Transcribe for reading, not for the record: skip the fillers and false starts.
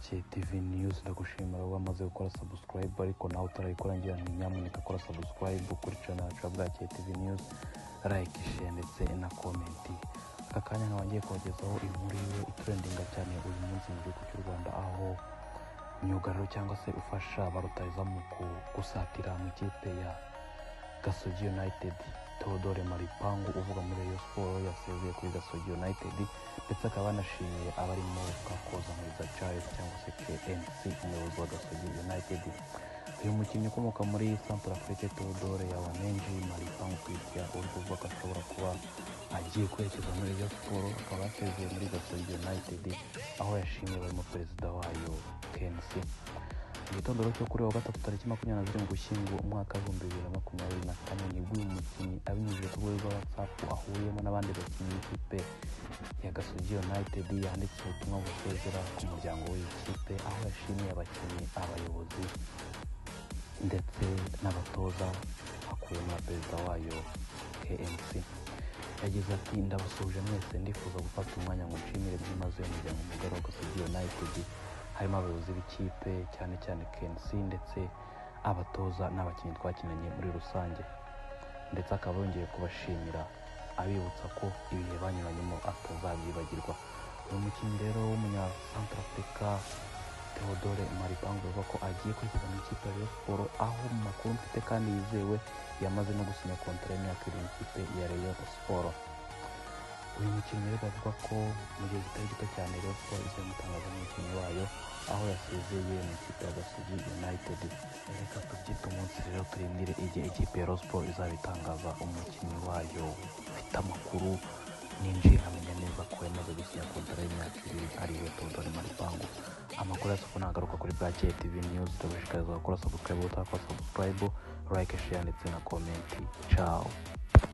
Bwakeye TV News. Ndagushimira wamaze gukora subscribe, ariko nawe utarayikora ngira nti nyamuneka kora subscribe kuri channel yacu Bwakeye TV News, like, share ndetse na comment. Aka kanya nkabangiye kubagezaho inkuru yiwe itrendinga cyane uyu munsi mu gihugu cy'u Rwanda, aho myugariro cyangwa se ufasha barutayiza mu gusatira mu ikipe ya Gasogi United Theodore Maripangu uvuga muri Rayon Sport yasezeye kuri Gasogi United, ndetse akaba yanashimiye abarimo Kakoza Mwiza Charles cyangwa se KNC umuyobozi wa Gasogi United. Uyu mukinnyi ukomoka muri Centrafrique Theodore Yawanenji Maripangu Christian uri kuvuga ko ashobora kuba agiye kwerekeza muri Rayon Sport, akaba yasezeye muri Gasogi United, aho yashimiye barimo perezida wayo KNC. Igitondoro cyo kuri wa gatatu tariki 27 Ugushyingo umwaka wa 2024 nibwo uyu mukinnyi abinyujije ku rwego rwa WhatsApp ahuriyemo n'abandi bakinnyi b'ikipe ya Gasogi United yanditse ubutumwa busezera ku muryango w'iyi kipe, aho yashimiye abakinnyi, abayobozi ndetse n'abatoza hakubiyemo na perezida wayo KNC. Yagize ati ndabasuhuje mwese, ndifuza gufata umwanya ngo nshimire byimazeyo umuryango mugari wa Gasogi United, harimo abayobozi b'ikipe cyane cyane KNC ndetse abatoza n'abakinnyi twakinanye muri rusange, ndetse akaba yongeye kubashimira abibutsa ko ibihe banyuranyemo atazabyibagirwa. Uyu mukinnyi rero w'umunya Centrafrica Theodore Maripangu avuga ko agiye kwerekeza mu ikipe ya Rayon Sport, aho mu makuru mfite kandi yizewe yamaze no gusinya kontara y'imyaka 7 ikipe ya Rayon Sport. Uyu mukinnyi rero avuga ko mu gihe kitari gito cyane Rayon Sport izamutangaza umukinnyi wayo, aho yasezeye mu ikipe ya Gasogi United. Reka tubyite umunsi rero turindire igihe ikipe ya Rayon Sport izabitangaza umukinnyi wayo. Ufite amakuru ninjiye nkamenya neza ko yamaze gusinya kontara y'imyaka 2 ariwe Theodore Maripangu. Amakuru yose uko nagaruka kuri Bwakeye TV News, ndabashishikariza gukora subscribe, utakora subscribe, like, share ndetse na comment. Ciao.